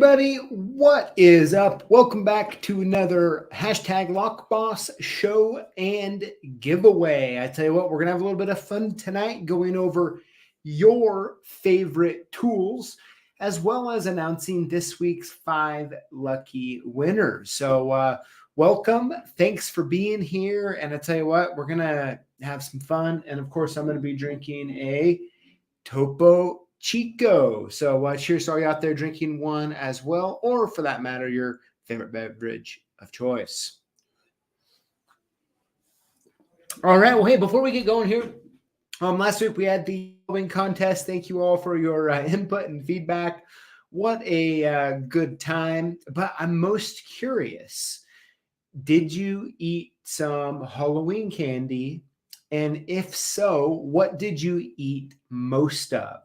everybody, what is up? Welcome back to another hashtag Lockboss Show and Giveaway. I tell you what, we're going to have a little bit of fun tonight going over your favorite tools, as well as announcing this week's 5 lucky winners. So welcome. Thanks for being here. And I tell you what, we're going to have some fun. And of course, I'm going to be drinking a Topo Chico. So cheers to all you out there drinking one as well, or for that matter, your favorite beverage of choice. All right. Well, hey, before we get going here, last week we had the win contest. Thank you all for your input and feedback. What a good time. But I'm most curious, did you eat some Halloween candy? And if so, what did you eat most of?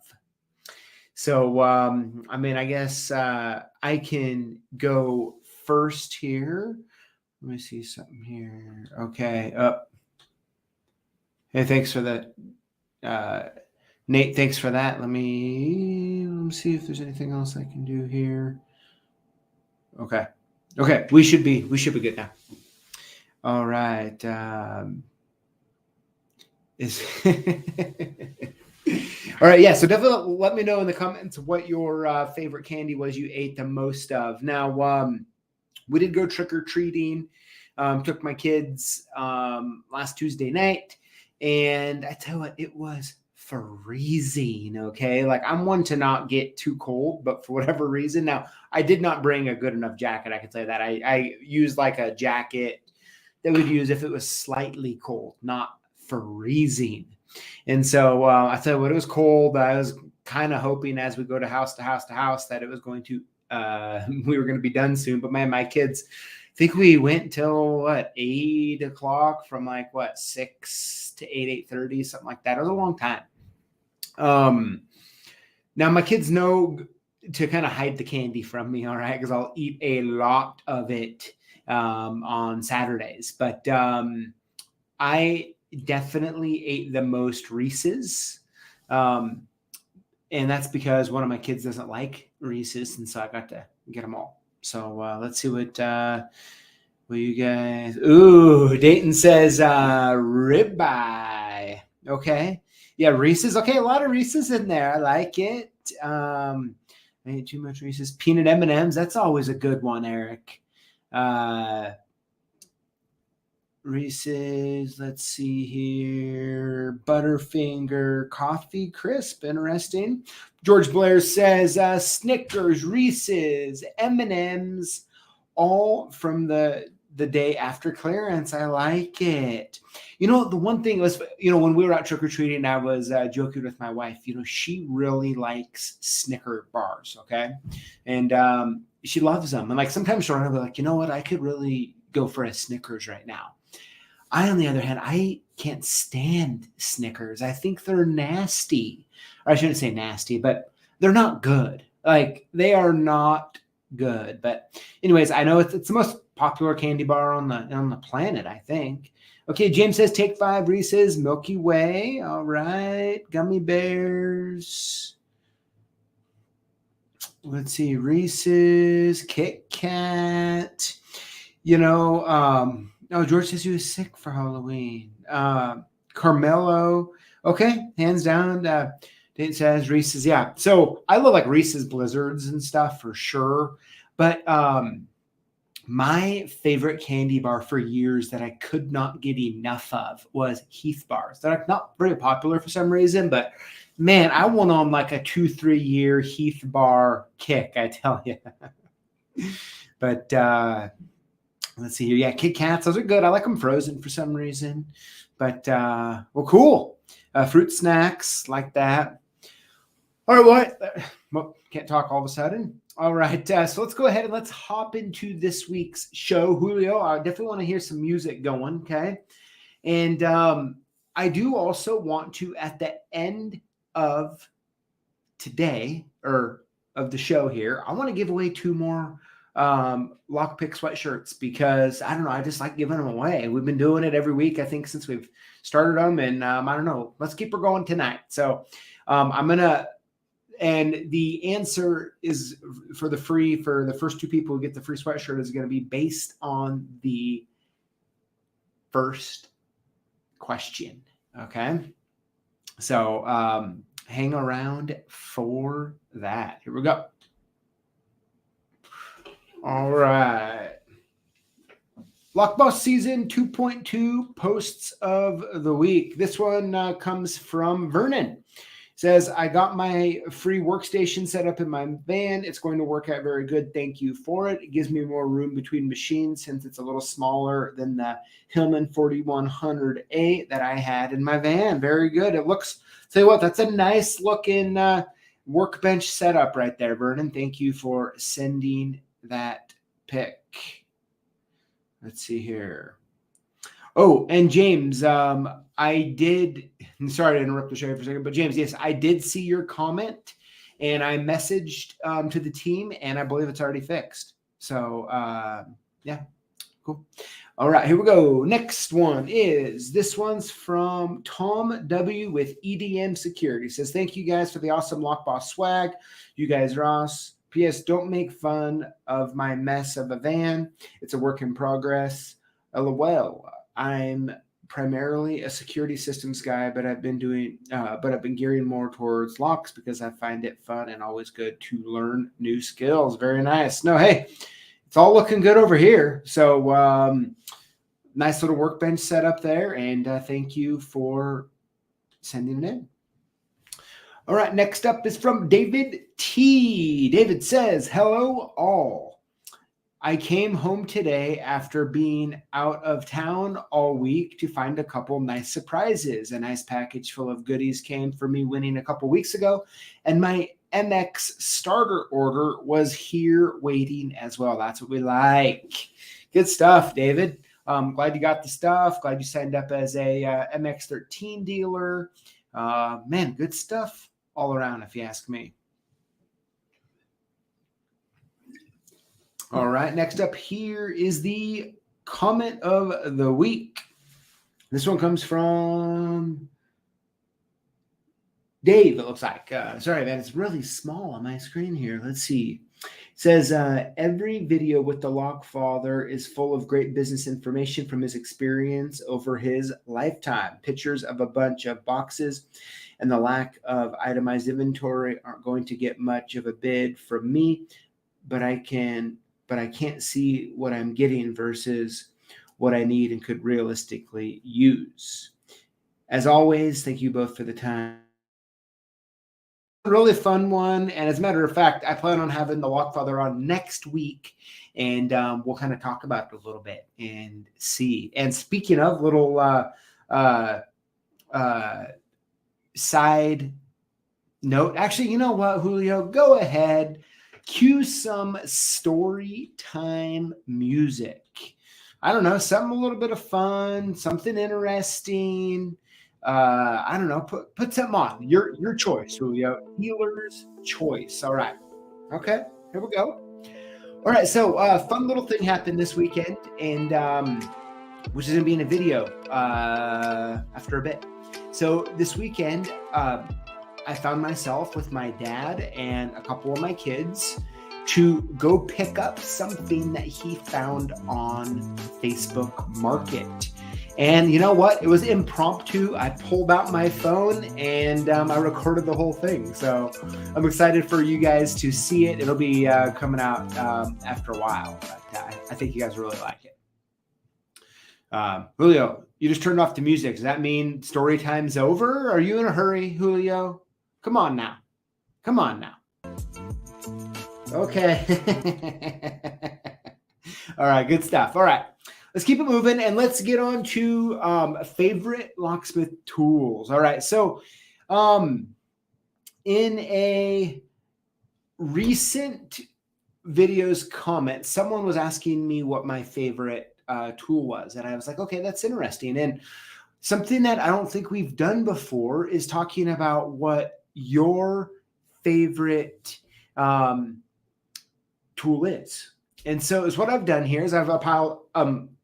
So, I mean, I guess I can go first here. Let me see something here. Okay. Hey, thanks for that. Nate, thanks for that. Let me see if there's anything else I can do here. Okay. Okay. We should be good now. All right. All right, yeah, so definitely let me know in the comments what your favorite candy was you ate the most of. Now, we did go trick-or-treating, took my kids last Tuesday night, and I tell you what, it was freezing, okay? Like, I'm one to not get too cold, but for whatever reason, now, I did not bring a good enough jacket, I can tell you that. I used like a jacket that we'd use if it was slightly cold, not freezing. And so I tell you what, it was cold. I was kind of hoping as we go to house that it was going to, we were going to be done soon. But man, my kids, I think we went till 8 o'clock from 6 to 8:30, something like that. It was a long time. Now my kids know to kind of hide the candy from me. All right. Cause I'll eat a lot of it on Saturdays, but I definitely ate the most Reese's. And that's because one of my kids doesn't like Reese's. And so I got to get them all. So let's see what you guys, ooh, Dayton says ribeye. Okay. Yeah. Reese's. Okay. A lot of Reese's in there. I like it. I ate too much Reese's. Peanut M&Ms. That's always a good one, Eric. Reese's, let's see here, Butterfinger, Coffee Crisp, interesting. George Blair says Snickers, Reese's, M&Ms, all from the day after clearance. I like it. You know, the one thing was, when we were out trick-or-treating, I was joking with my wife, she really likes Snicker bars, okay? And she loves them. And sometimes she'll be like, you know what, I could really go for a Snickers right now. I, on the other hand, I can't stand Snickers. I think they're nasty. Or I shouldn't say nasty, but they're not good. They are not good. But anyways, I know it's the most popular candy bar on the planet, I think. Okay, James says take 5 Reese's, Milky Way. All right, gummy bears. Let's see, Reese's, Kit Kat. Oh, George says he was sick for Halloween. Carmelo. Okay, hands down. It says Reese's. Yeah. So I love Reese's Blizzards and stuff for sure. But my favorite candy bar for years that I could not get enough of was Heath bars. They're not very popular for some reason, but man, I went on a 2-3 year Heath bar kick, I tell you. But let's see here. Yeah, Kit Kats. Those are good. I like them frozen for some reason. But, well, cool. Fruit snacks like that. All right. Well, can't talk all of a sudden. All right. So let's go ahead and let's hop into this week's show. Julio, I definitely want to hear some music going. Okay. And I do also want to, at the end of today or of the show here, I want to give away 2 more lockpick sweatshirts because I don't know, I just like giving them away. We've been doing it every week, I think, since we've started them, and I don't know, let's keep her going tonight. So I'm gonna And the answer is for the first two people who get the free sweatshirt is going to be based on the first question. Okay. So hang around for that. Here we go. All right. Lockboss season 2.2 posts of the week. This one comes from Vernon. Says, I got my free workstation set up in my van. It's going to work out very good. Thank you for it. It gives me more room between machines since it's a little smaller than the Hillman 4100A that I had in my van. Very good. It looks, tell you what, that's a nice looking workbench setup right there, Vernon. Thank you for sending that pic. Let's see here. Oh, and James, I did, sorry to interrupt the show for a second, but James, yes, I did see your comment and I messaged to the team and I believe it's already fixed. So, yeah, cool. All right, here we go. Next one is, this one's from Tom W. with EDM Security. Says, thank you guys for the awesome Lockboss swag. You guys are awesome. P.S. Don't make fun of my mess of a van. It's a work in progress. LOL. I'm primarily a security systems guy, but I've been gearing more towards locks because I find it fun and always good to learn new skills. Very nice. No, hey, it's all looking good over here. So nice little workbench set up there, and thank you for sending it in. All right, next up is from David T. David says, hello all. I came home today after being out of town all week to find a couple nice surprises. A nice package full of goodies came for me winning a couple weeks ago, and my MX starter order was here waiting as well. That's what we like. Good stuff, David. Glad you got the stuff. Glad you signed up as a MX-13 dealer. Man, good stuff all around, if you ask me. All right, next up here is the comment of the week. This one comes from Dave, it looks like. Sorry, man, it's really small on my screen here. Let's see. It says, every video with the Lockfather is full of great business information from his experience over his lifetime. Pictures of a bunch of boxes and the lack of itemized inventory aren't going to get much of a bid from me, but I can't see what I'm getting versus what I need and could realistically use. As always, thank you both for the time. Really fun one. And as a matter of fact, I plan on having the Lockfather on next week, and we'll kind of talk about it a little bit and see. And speaking of little side note, actually, you know what, Julio, go ahead. Cue some story time music. I don't know, something a little bit of fun, something interesting. I don't know, put something on. Your choice, Julio. Healer's choice. All right. Okay, here we go. All right, so fun little thing happened this weekend, and which is going to be in a video after a bit. So this weekend, I found myself with my dad and a couple of my kids to go pick up something that he found on Facebook Market. And you know what? It was impromptu. I pulled out my phone and I recorded the whole thing. So I'm excited for you guys to see it. It'll be coming out after a while. But I think you guys really like it. Julio, you just turned off the music. Does that mean story time's over? Are you in a hurry, Julio? Come on now. Come on now. Okay. All right, good stuff. All right, let's keep it moving and let's get on to favorite locksmith tools. All right, so in a recent video's comment, someone was asking me what my favorite tool was, and I was like, okay, that's interesting. And something that I don't think we've done before is talking about what your favorite tool is. And so is what I've done here is I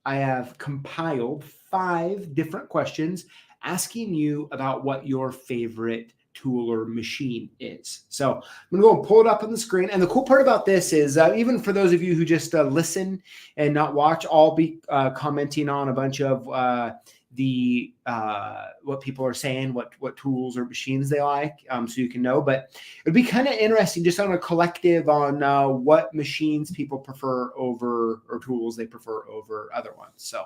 have compiled 5 different questions asking you about what your favorite tool or machine is. So I'm going to go and pull it up on the screen. And the cool part about this is even for those of you who just listen and not watch, I'll be commenting on a bunch of what people are saying, what tools or machines they like, so you can know. But it'd be kind of interesting just on a collective on what machines people prefer over, or tools they prefer over other ones. So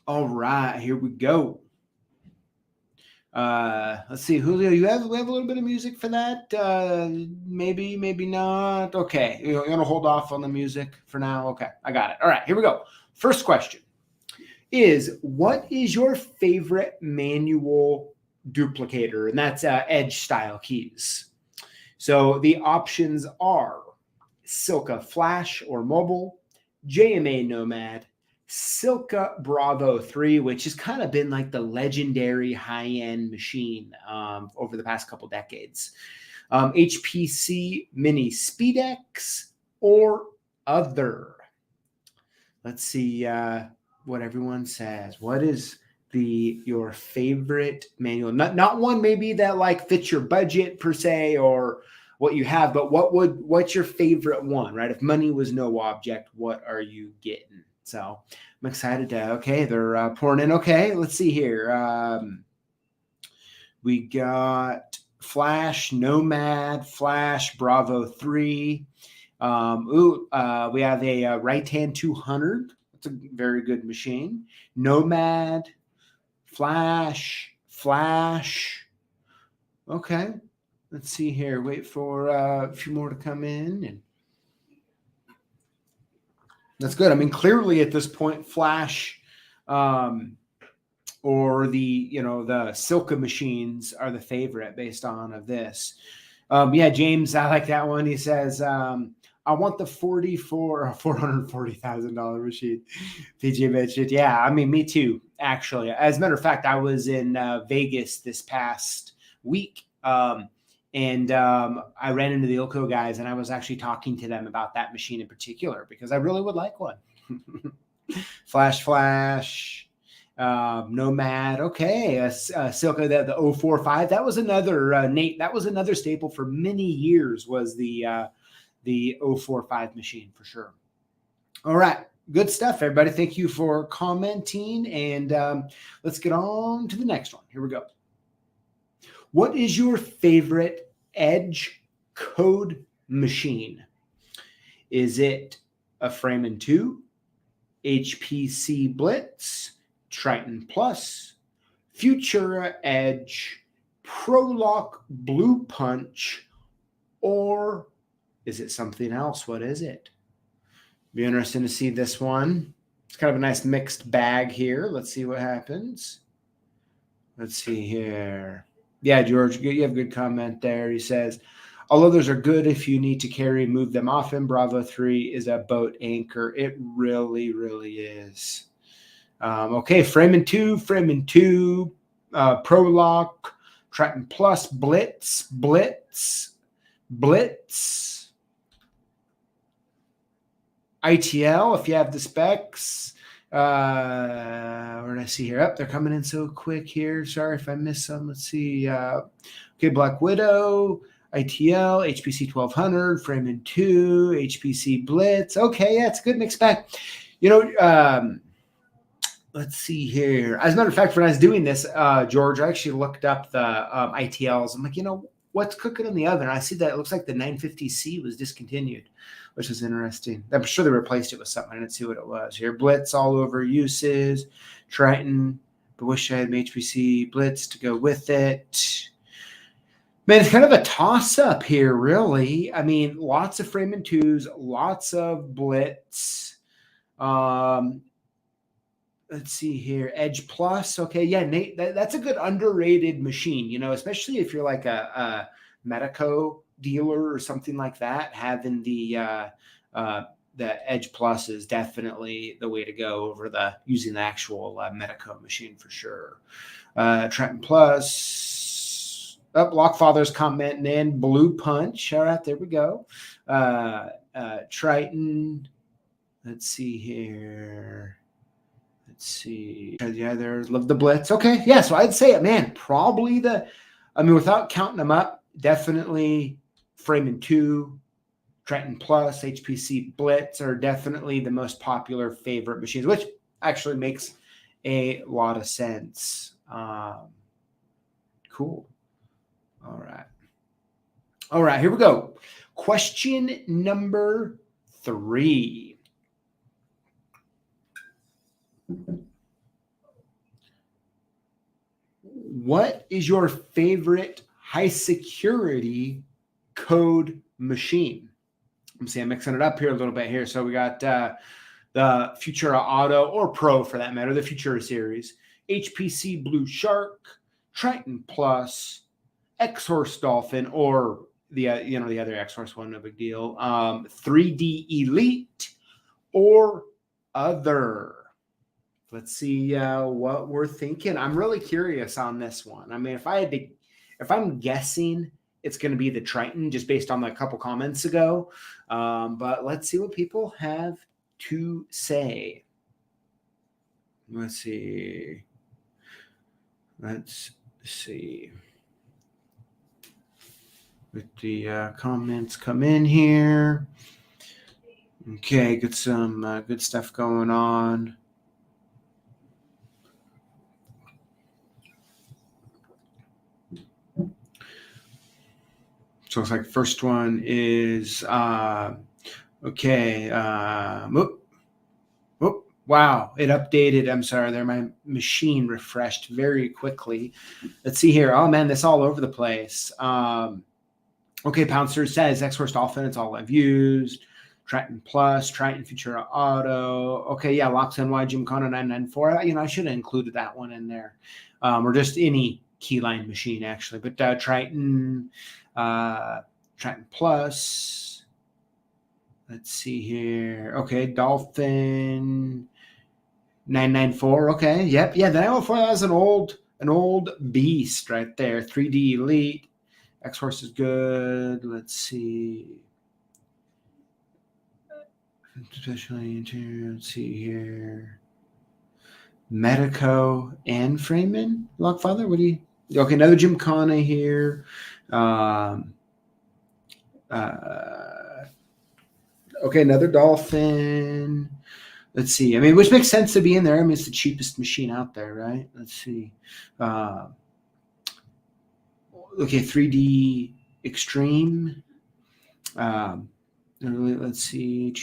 all right, here we go. Let's see, Julio, we have a little bit of music for that? Maybe not. Okay, you're gonna hold off on the music for now. Okay, I got it. All right, here we go. First question is, what is your favorite manual duplicator? And that's edge style keys. So the options are CLK Flash or Mobile, JMA Nomad, CLK Bravo 3, which has kind of been like the legendary high-end machine over the past couple decades, HPC Mini SpeedX, or other. Let's see what everyone says. What is your favorite manual? Not one maybe that like fits your budget per se or what you have, but what's your favorite one, right? If money was no object, what are you getting? So I'm excited to, okay, they're pouring in. Okay, let's see here. We got Flash, Nomad, Flash, Bravo 3. We have a right-hand 200. That's a very good machine. Nomad, Flash. Okay, let's see here. Wait for a few more to come in. And that's good. I mean, clearly at this point, Flash or the CLK machines are the favorite based on of this. Yeah, James, I like that one. He says, I want the $440,000 machine. PJ mentioned, yeah, I mean, me too, actually. As a matter of fact, I was in Vegas this past week, and I ran into the Ilko guys, and I was actually talking to them about that machine in particular because I really would like one. Flash, Nomad. Okay, CLK, the 045. That was another Nate. That was another staple for many years. Was the 045 machine for sure. All right, good stuff, everybody. Thank you for commenting, and let's get on to the next one. Here we go. What is your favorite edge code machine? Is it a Frame 2, HPC Blitz, Triton Plus, Futura Edge, ProLock Blue Punch, or is it something else? What is it? Be interesting to see this one. It's kind of a nice mixed bag here. Let's see what happens. Let's see here. Yeah, George, you have a good comment there. He says, all others are good if you need to carry, move them often. Bravo 3 is a boat anchor. It really, really is. Okay, Frame 2, ProLock, Triton Plus, Blitz. ITL, if you have the specs. Where did I see here? They're coming in so quick here. Sorry if I missed some. Let's see. Okay, Black Widow, ITL, HPC 1200, Frame 2, HPC Blitz. Okay, yeah, it's a good mixed bag. Let's see here. As a matter of fact, when I was doing this, George, I actually looked up the ITLs. I'm like, what's cooking in the oven? I see that it looks like the 950C was discontinued, which is interesting. I'm sure they replaced it with something. I didn't see what it was here. Blitz all over uses. Triton, but wish I had an HPC Blitz to go with it. Man, it's kind of a toss-up here, really. I mean, lots of Frame 2s, lots of Blitz. Let's see here. Edge Plus. Okay, yeah, Nate, that's a good underrated machine, especially if you're like a Medico dealer or something like that. Having the Edge Plus is definitely the way to go over using the actual Medico machine for sure. Triton Plus. Lockfather's commenting in. Blue Punch. All right, there we go. Triton. Let's see here. Let's see. Yeah, there's Love the Blitz. Okay, yeah, so I'd say it, man, probably without counting them up, definitely Freeman 2, Triton Plus, HPC Blitz are definitely the most popular favorite machines, which actually makes a lot of sense. Cool. All right, here we go. Question number 3. What is your favorite high security code machine? I'm mixing it up here a little bit here. So we got the Futura Auto, or Pro for that matter, the Futura series, HPC Blue Shark, Triton Plus, X-Horse Dolphin, or the other X-Horse one, no big deal. 3D Elite or other. Let's see what we're thinking. I'm really curious on this one. I mean, if I'm guessing, it's going to be the Triton, just based on a couple comments ago. But let's see what people have to say. Let's see. Let the comments come in here. Okay, get some good stuff going on. So it's like first one is okay. Wow, it updated. I'm sorry, there my machine refreshed very quickly. Let's see here. Oh man, this all over the place. Okay, Pouncer says X-Horse Dolphin, it's all I've used. Triton Plus, Triton Futura Auto. Okay, yeah, Locks NY Gymkhana 994. I should have included that one in there. Or just any keyline machine, actually. But Triton Plus. Let's see here. Okay, Dolphin 994. Okay, yep, yeah, the 994, that was an old beast right there. 3D Elite. X-Horse is good. Let's see. Especially interior. Let's see here. Medico and Freeman. Lockfather, what do you? Okay, another Gymkhana here. Okay, another Dolphin. Let's see. I mean, which makes sense to be in there. I mean, it's the cheapest machine out there, right? Let's see. Okay, 3D Extreme. Let's see.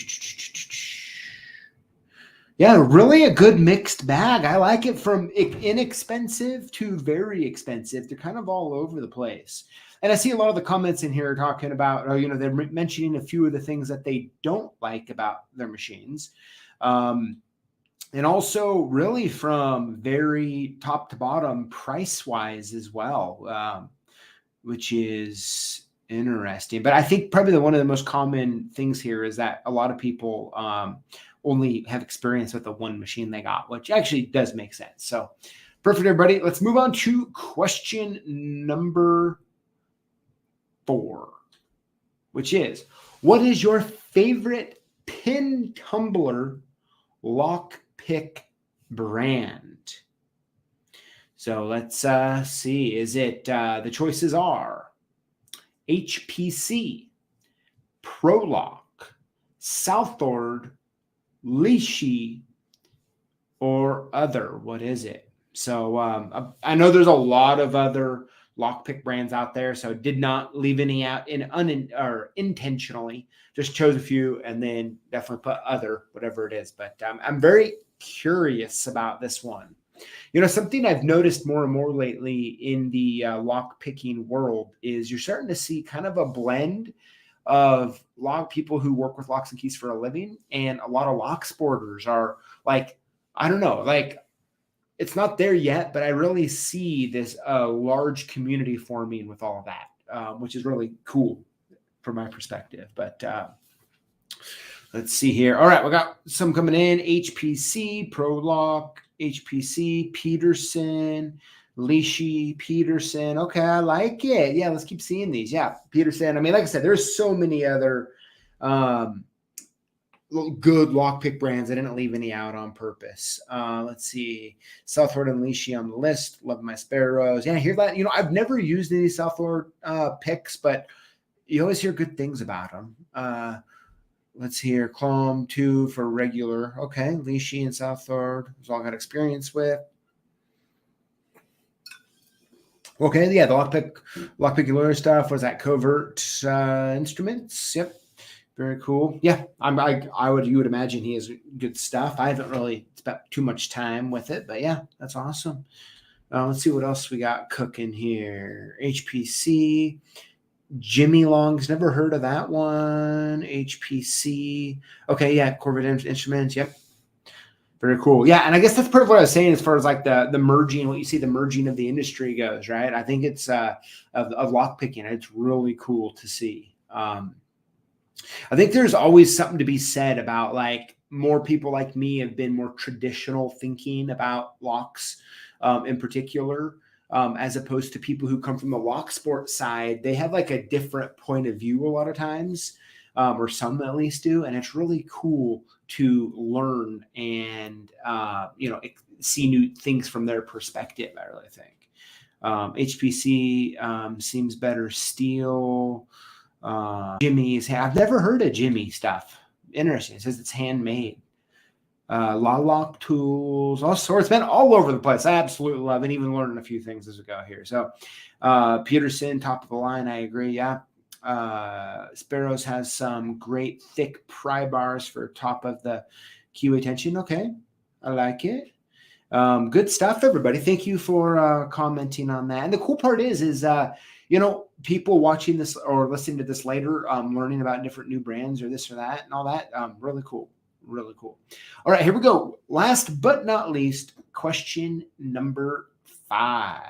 Yeah, really a good mixed bag. I like it from inexpensive to very expensive. They're kind of all over the place. And I see a lot of the comments in here talking about, they're mentioning a few of the things that they don't like about their machines. And also really from very top to bottom price-wise as well, which is interesting. But I think probably one of the most common things here is that a lot of people only have experience with the one machine they got, which actually does make sense. So perfect, everybody. Let's move on to question number 4, which is, what is your favorite pin tumbler lock pick brand? So let's see. Is it the choices are HPC, ProLock, Southord, Leashy, or other? What is it? So I know there's a lot of other lockpick brands out there, so did not leave any out intentionally. Just chose a few and then definitely put other, whatever it is. But I'm very curious about this one. Something I've noticed more and more lately in the lock picking world is you're starting to see kind of a blend of a lot of people who work with locks and keys for a living, and a lot of lock sporters are like, I don't know, like it's not there yet, but I really see this large community forming with all of that, which is really cool from my perspective. But let's see here. All right, we got some coming in. HPC, ProLock, HPC, Peterson, Leashy, Peterson. Okay, I like it. Yeah, let's keep seeing these. Yeah, Peterson. I mean, like I said, there's so many other good lockpick brands. I didn't leave any out on purpose. Let's see. Southward and Leashy on the list. Love my sparrows. Yeah, I hear that. I've never used any Southward picks, but you always hear good things about them. Let's hear Clone 2 for regular. Okay, Leashy and Southward. That's all I got experience with. Okay, yeah, the lockpick lawyer stuff was that Covert Instruments. Yep, very cool. Yeah, you would imagine he has good stuff. I haven't really spent too much time with it, but yeah, that's awesome. Let's see what else we got cooking here. HPC, Jimmy Long's never heard of that one. HPC. Okay, yeah, Corvette Instruments. Yep. Very cool. Yeah, and I guess that's part of what I was saying as far as like the merging, what you see the merging of the industry goes, right? I think it's of lockpicking. It's really cool to see. I think there's always something to be said about like more people like me have been more traditional thinking about locks in particular, as opposed to people who come from the lock sport side. They have like a different point of view a lot of times, or some at least do, and it's really cool to learn and see new things from their perspective. I really think HPC seems better. Steel, Jimmy's. I've never heard of Jimmy stuff. Interesting. It says it's handmade. Lock tools, all sorts. It's been all over the place. I absolutely love it. Even learning a few things as we go here. So Peterson, top of the line. I agree. Yeah. Sparrows has some great thick pry bars for top of the keyway tension. Okay, I like it. Good stuff, everybody. Thank you for commenting on that. And the cool part is people watching this or listening to this later, learning about different new brands or this or that and all that. Really cool. Really cool. All right, here we go. Last but not least, question number 5.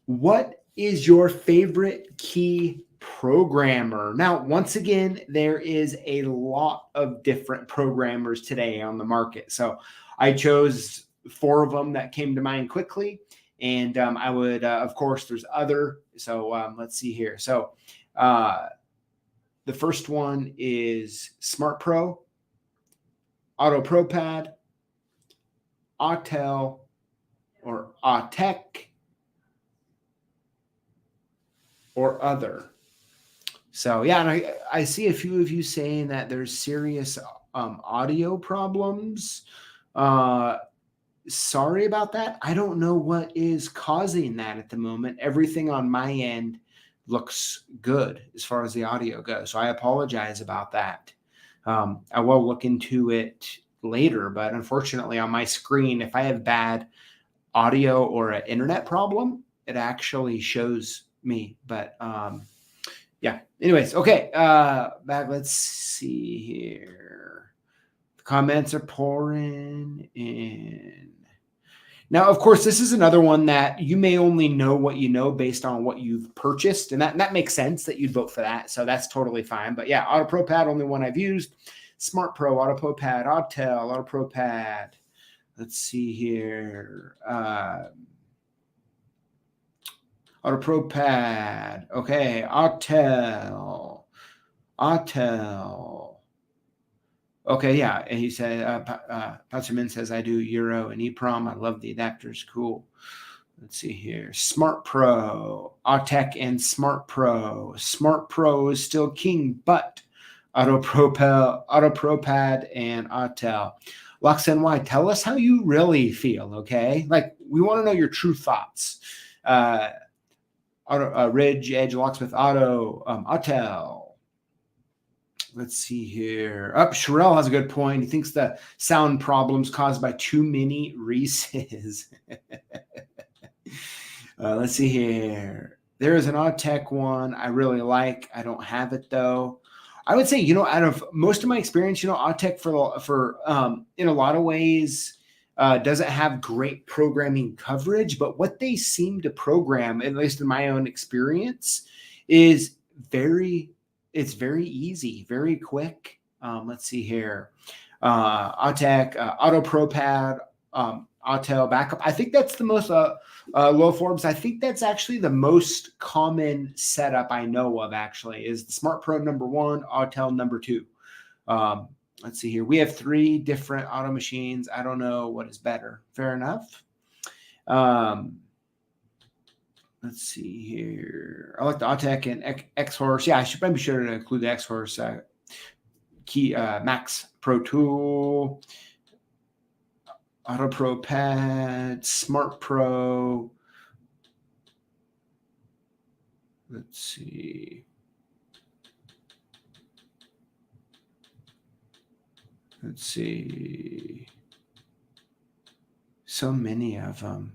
What is your favorite key programmer? Now, once again, there is a lot of different programmers today on the market. So I chose 4 of them that came to mind quickly. And I would, of course, there's other. So let's see here. So the first one is Smart Pro, Auto Pro Pad, Autel, or Autech, or other. So yeah, and I see a few of you saying that there's serious audio problems. Sorry about that. I don't know what is causing that at the moment. Everything on my end looks good as far as the audio goes. So I apologize about that. I will look into it later, but unfortunately on my screen, if I have bad audio or an internet problem, it actually shows me. But yeah, anyways, okay. Back, let's see here. The comments are pouring in. Now, of course, this is another one that you may only know what you know based on what you've purchased. And that makes sense that you'd vote for that. So that's totally fine. But yeah, Auto Pro Pad, only one I've used. Smart Pro, Auto Pro Pad, Autel, Auto Pro Pad. Let's see here. Auto Pro Pad. Okay. Autel. Okay, yeah. And he said, Patserman says, I do Euro and EEPROM. I love the adapters. Cool. Let's see here. Smart Pro, Autech and Smart Pro. Smart Pro is still king, but Auto Pro Pad, and Autel. LocksNY, tell us how you really feel, okay? Like, we want to know your true thoughts. Ridge, Edge, Locksmith, Autel. Let's see here. Sherelle has a good point. He thinks the sound problems caused by too many Reese's. Let's see here. There is an Autech one I really like. I don't have it though. I would say, out of most of my experience, Autech for in a lot of ways doesn't have great programming coverage, but what they seem to program, at least in my own experience, is it's very easy, very quick. Let's see here. Autech, Auto Pro Pad, Autel backup. I think that's the most low forms. I think that's actually the most common setup I know of, actually, is the Smart Pro number 1, Autel number 2. Let's see here. We have 3 different auto machines. I don't know what is better. Fair enough. Let's see here. I like the Autec and X-Horse. Yeah, I should maybe sure to include the X-Horse key Max Pro Tool, Auto Pro Pad, Smart Pro. Let's see. Let's see. So many of them.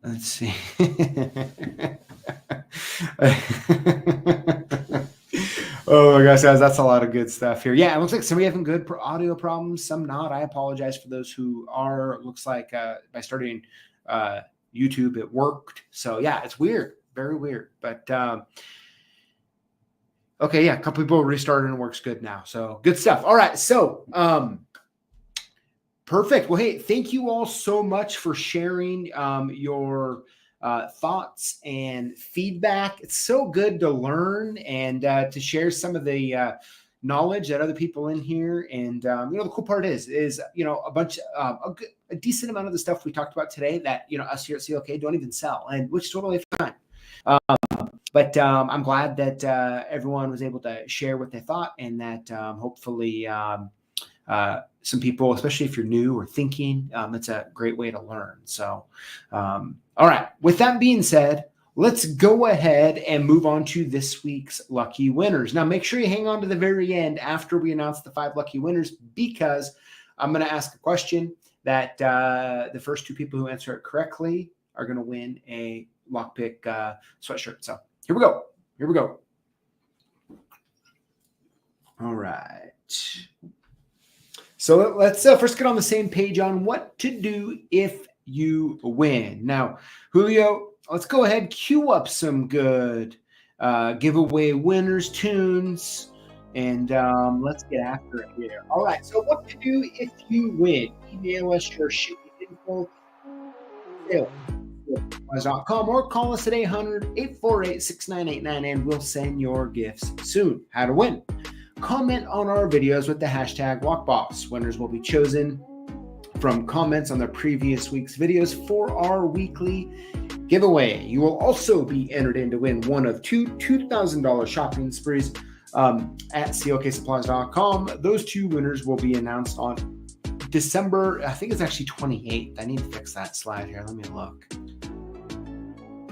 Let's see. Oh my gosh, guys, that's a lot of good stuff here. Yeah, it looks like some having good audio problems, some not. I apologize for those who are. It looks like by starting YouTube, it worked. So yeah, it's weird, very weird. But okay, yeah, a couple people restarted and it works good now. So good stuff. All right, so perfect. Well, hey, thank you all so much for sharing your thoughts and feedback. It's so good to learn and to share some of the knowledge that other people in here. And the cool part is a bunch a decent amount of the stuff we talked about today that us here at CLK don't even sell, and which is totally fine. But I'm glad that everyone was able to share what they thought, and that hopefully some people, especially if you're new or thinking, it's a great way to learn. So, all right. With that being said, let's go ahead and move on to this week's lucky winners. Now, make sure you hang on to the very end after we announce the 5 lucky winners, because I'm going to ask a question that the first 2 people who answer it correctly are going to win a lockpick sweatshirt. So here we go. Here we go. All right. So let's first get on the same page on what to do if you win. Now, Julio, let's go ahead, cue up some good giveaway winners tunes, and let's get after it here. All right, so what to do if you win? Email us your shipping info, CLKsupplies.com, or call us at 800-848-6989, and we'll send your gifts soon. How to win? Comment on our videos with the hashtag Lockboss. Winners will be chosen from comments on the previous week's videos for our weekly giveaway. You will also be entered in to win one of 2 $2,000 shopping sprees at CLKsupplies.com. Those 2 winners will be announced on December, I think it's actually 28th. I need to fix that slide here. Let me look.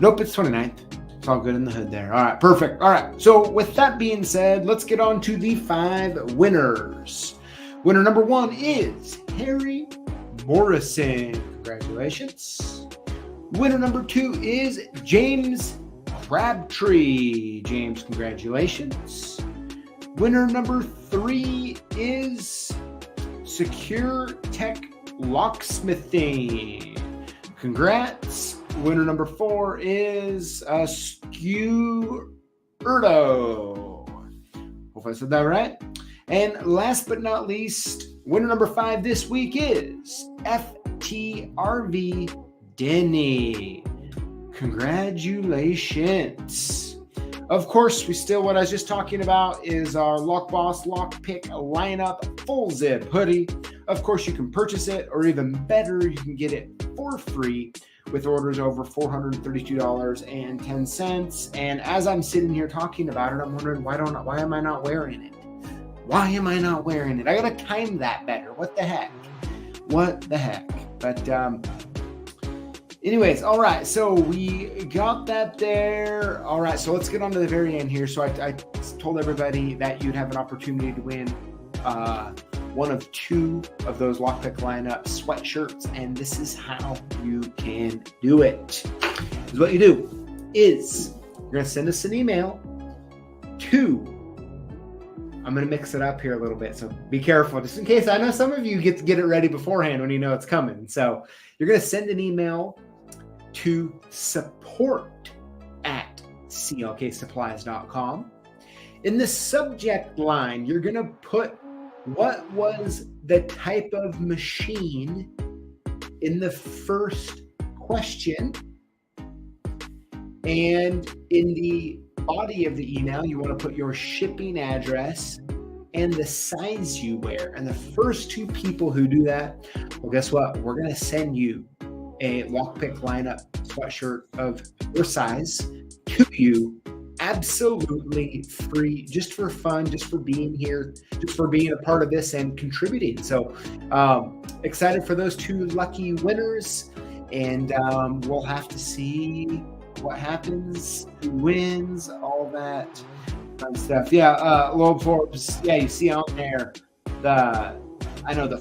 Nope, it's 29th. It's all good in the hood there. All right, perfect. All right, so with that being said, let's get on to the 5 winners. Winner number 1 is Harry Morrison. Congratulations. Winner number 2 is James Crabtree. James, congratulations. Winner number 3 is Secure Tech Locksmithing. Congrats. Winner number 4 is Skew Erdo. Hope I said that right. And last but not least, winner number 5 this week is FTRV Denny. Congratulations. Of course, what I was just talking about is our Lockboss Lockpick lineup full zip hoodie. Of course, you can purchase it, or even better, you can get it for free with orders over $432.10. And as I'm sitting here talking about it, I'm wondering, why am I not wearing it? Why am I not wearing it? I gotta time that better. What the heck? But anyways, all right. So we got that there. All right. So let's get on to the very end here. So I told everybody that you'd have an opportunity to win one of 2 of those Lockpick lineup sweatshirts, and this is how you can do it. Is what you do is you're gonna send us an email to, I'm gonna mix it up here a little bit, so be careful, just in case. I know some of you get to get it ready beforehand when you know it's coming. So you're gonna send an email to support@CLKsupplies.com. In the subject line, you're gonna put what was the type of machine in the first question? And in the body of the email, you want to put your shipping address and the size you wear. And the first 2 people who do that, well, guess what? We're going to send you a Lockpick lineup sweatshirt of your size to you, absolutely free, just for fun, just for being here, just for being a part of this and contributing. So excited for those 2 lucky winners, and we'll have to see what happens, who wins, all that fun stuff. Yeah, Loeb Forbes, yeah, you see on there the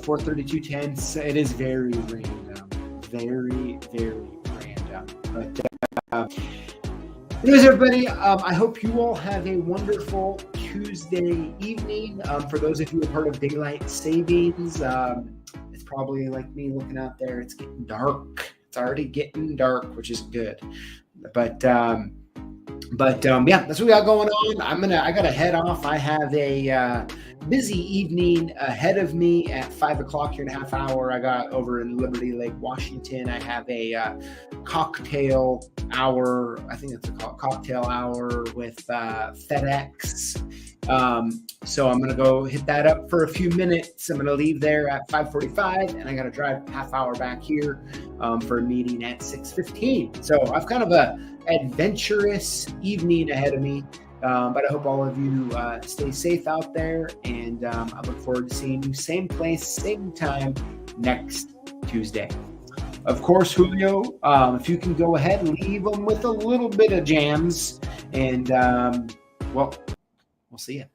43210, it is very random, very, very random. But anyways, everybody, I hope you all have a wonderful Tuesday evening. For those of you who are part of daylight savings, it's probably like me looking out there. It's getting dark. It's already getting dark, which is good. But yeah, that's what we got going on. I gotta head off. I have a busy evening ahead of me at 5 o'clock here in a half hour. I got over in Liberty Lake, Washington. I have a cocktail hour. I think it's a cocktail hour with FedEx. So I'm going to go hit that up for a few minutes. I'm going to leave there at 5:45, and I got to drive a half hour back here for a meeting at 6:15. So I've kind of a adventurous evening ahead of me. But I hope all of you stay safe out there, and I look forward to seeing you same place, same time next Tuesday. Of course, Julio, if you can go ahead and leave them with a little bit of jams, and well, we'll see you.